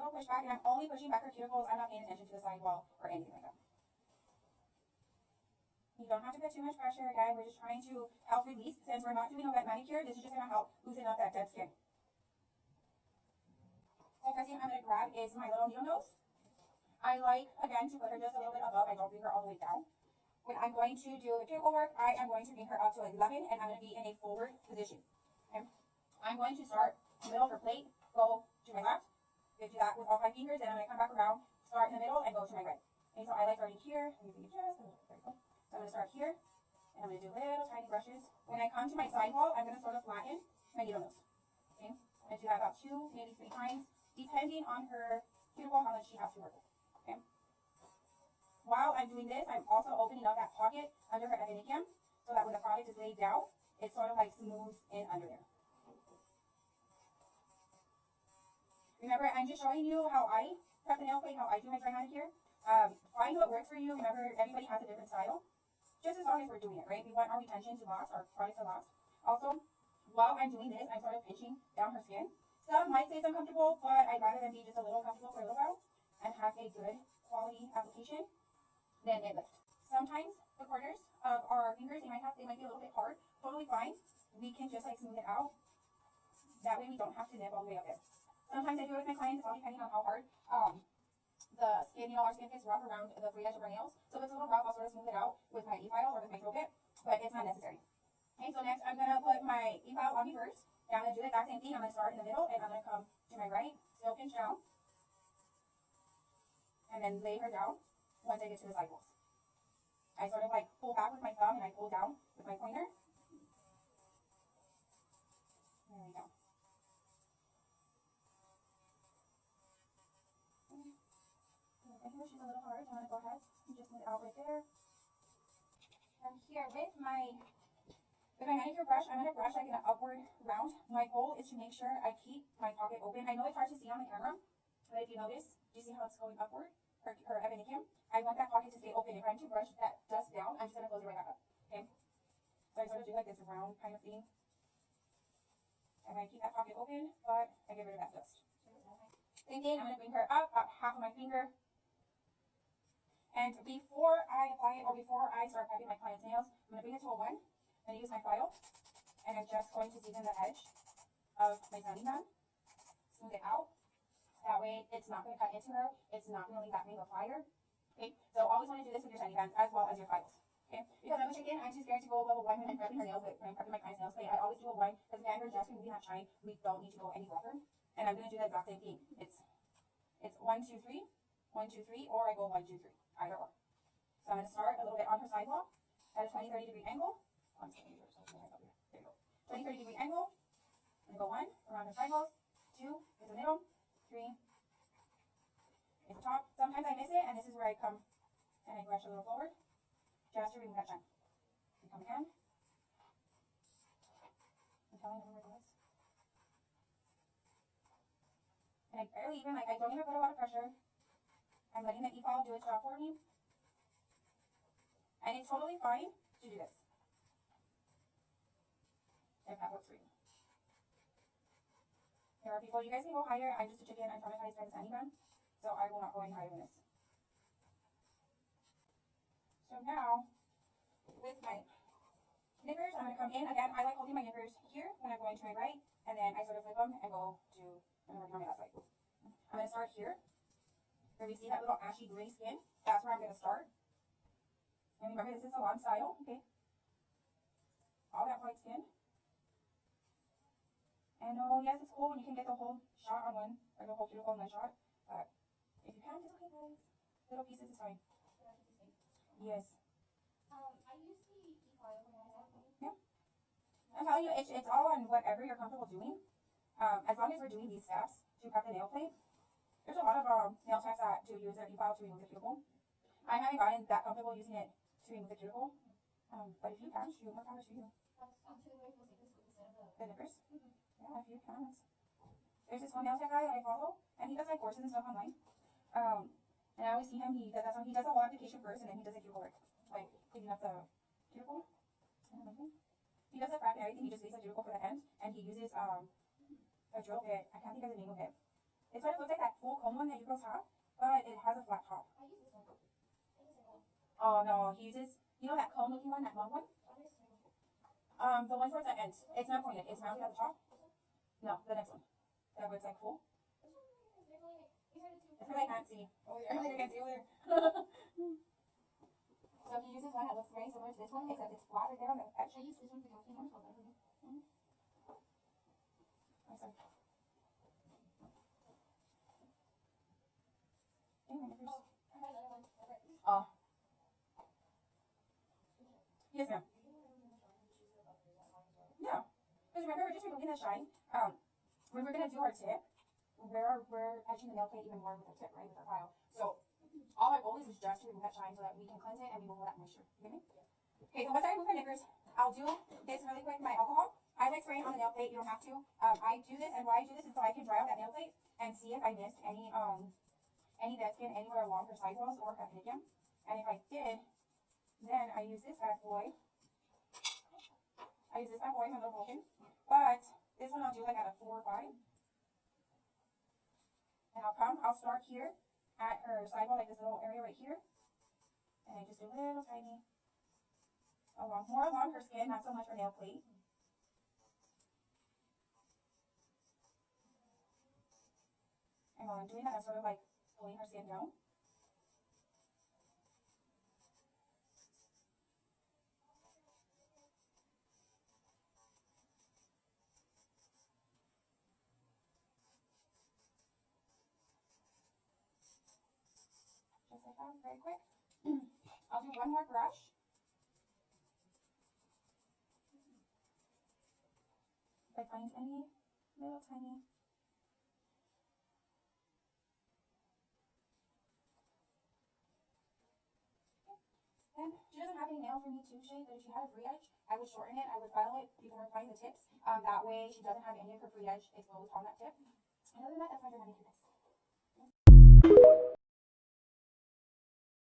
little push back, and I'm only pushing back her cuticles. I'm not paying attention to the sidewall or anything like that. You don't have to put too much pressure. Again, we're just trying to help release. Since we're not doing a wet manicure, this is just going to help loosen up that dead skin. So first thing I'm going to grab is my little needle nose. I like, again, to put her just a little bit above. I don't bring her all the way down. When I'm going to do the cuticle work, I am going to bring her up to 11, and I'm going to be in a forward position. Okay? I'm going to start in the middle of her plate, go to my left. I'm going to do that with all 5 fingers, and I'm going to come back around, start in the middle, and go to my right. Okay, so I like starting here. Let me bring it just a little bit. There we go. So I'm going to start here, and I'm going to do little tiny brushes. When I come to my sidewall, I'm going to sort of flatten my needle nose. Okay? I'm going to do that about 2, maybe 3 times, depending on her cuticle, how much she has to work with. Okay? While I'm doing this, I'm also opening up that pocket under her epinicium, so that when the product is laid down, it sort of like smooths in under there. Remember, I'm just showing you how I prep the nail plate, how I do my dry manicure. Find what works for you. Remember, everybody has a different style. Just as long as we're doing it, right? We want our retention to last, our product to last. Also, while I'm doing this, I'm sort of pinching down her skin. Some might say it's uncomfortable, but I'd rather them be just a little comfortable for a little while and have a good quality application than it lift. Sometimes the corners of our fingers, they might be a little bit hard. Totally fine. We can just like smooth it out. That way we don't have to nip all the way up there. Sometimes I do it with my clients, it's all depending on how hard the skin, our skin gets rough around the free edge of our nails. So if it's a little rough, I'll sort of smooth it out with my e-file or with my drill bit, but it's not necessary. Okay, so next I'm going to put my e-file on me first. Now I'm going to do the exact same thing. I'm going to start in the middle, and I'm going to come to my right, still pinch down, and then lay her down once I get to the sidewalls. I sort of like pull back with my thumb, and I pull down with my pointer. There we go. I think she's a little hard, so I'm going to go ahead and just smooth it out right there. And here with my manicure brush, I'm going to brush like in an upward round. My goal is to make sure I keep my pocket open. I know it's hard to see on the camera, but if you notice, do you see how it's going upward? Her epinicium. I want that pocket to stay open. If I'm to brush that dust down, I'm just going to close it right back up. Okay? So I sort of do like this round kind of thing. And I keep that pocket open, but I get rid of that dust. Same thing, I'm going to bring her up about half of my finger. And before I apply it, or before I start prepping my client's nails, I'm going to bring it to a 1. I'm going to use my file, and I'm just going to season the edge of my sanding band. Smooth it out. That way, it's not going to cut into her. It's not going to leave that ring of fire. Okay, so always want to do this with your sanding bands as well as your files. Okay, because I'm a chicken, I'm too scared to go above a 1 when I'm prepping her nails. When I'm prepping my client's nails, I always do a 1 because again, we're just removing that shine. We don't need to go any rougher. And I'm going to do the exact same thing. It's 1, 2, 3, 1, 2, 3, or I go 1, 2, 3, either or. So I'm going to start a little bit on her sidewall at a 20-30 degree angle. There you go. 20-30 degree angle. I'm going to go 1 around her sidewalls, 2 is the middle, 3 is the top. Sometimes I miss it, and this is where I come and I brush a little forward just to remove that shine. And come again. I'm telling you where it is. And I barely even, I don't even put a lot of pressure. I'm letting the e-file do its job for me. And it's totally fine to do this, if that works for you. There are people, you guys can go higher. I'm just a chicken. I'm traumatized by the sanding band, so I will not go any higher than this. So now, with my nippers, I'm going to come in. Again, I like holding my nippers here when I'm going to my right, and then I sort of flip them and go to, I'm working on my left side. I'm going to start here. Where we see that little ashy gray skin, that's where I'm going to start. And remember, this is a salon style, okay? All that white skin. And oh, yes, it's cool when you can get the whole shot on one, or the whole cuticle in one shot. But if you can't, it's okay, guys. Little pieces is fine. Yes. I use the e-file when I was yeah. I'm telling you, it's all on whatever you're comfortable doing. As long as we're doing these steps to prep the nail plate. There's a lot of nail techs that do use their e-file to remove the cuticle. I haven't gotten that comfortable using it to remove the cuticle. But if you can, shoot, more power to you. The nippers? Yeah, if you can. There's this one nail tech guy that I follow, and he does like courses and stuff online. And I always see him, he does a whole application first, and then he does the cuticle work. Like, cleaning up the cuticle. He does the prep and everything, he just leaves the cuticle for the end, and he uses a drill bit. I can't think of the name of it. It sort of looks like that full cone one that you girls have, but it has a flat top. I use this one. I use this one. Oh no, he uses, you know that cone looking one, that long one? I use this one. The one towards the end. It's not pointed, it's rounded at the top. No, the next one. That was like full. Which one is they're really like, these are the two. It's really I can't see. Over there, I can't see over there. So he uses one that looks very similar to this one, except it's flat right there on the edge. I use this one for talking. I'm called that one. I'm sorry. Dang, my nippers. I have another one. Over. Oh. Yes, ma'am. Yeah. Because remember, just removing the shine. When we're gonna do our tip, we're etching the nail plate even more with our tip, right, with our file. So all our goal is just to remove that shine so that we can cleanse it and remove all that moisture. You get me? Okay, so once I remove my nippers, I'll do this really quick. My alcohol, I like spraying on the nail plate. You don't have to. I do this, and why I do this is so I can dry out that nail plate and see if I missed any dead skin anywhere along her sidewalls or her pinion. And if I did, then I use this bad boy. I use this bad boy from the Vulcan, but this one I'll do like at a 4 or 5. And I'll start here at her sidewall, like this little area right here. And I just do little tiny, more along her skin, not so much her nail plate. And while I'm doing that, I'm sort of like pulling her skin down. Just like that, very quick. I'll do one more brush. If I find any little tiny. And she doesn't have any nail for me to shade, but if she had a free edge, I would shorten it. I would file it before applying the tips. That way she doesn't have any of her free edge exposed on that tip. And other than that, that's my manicure.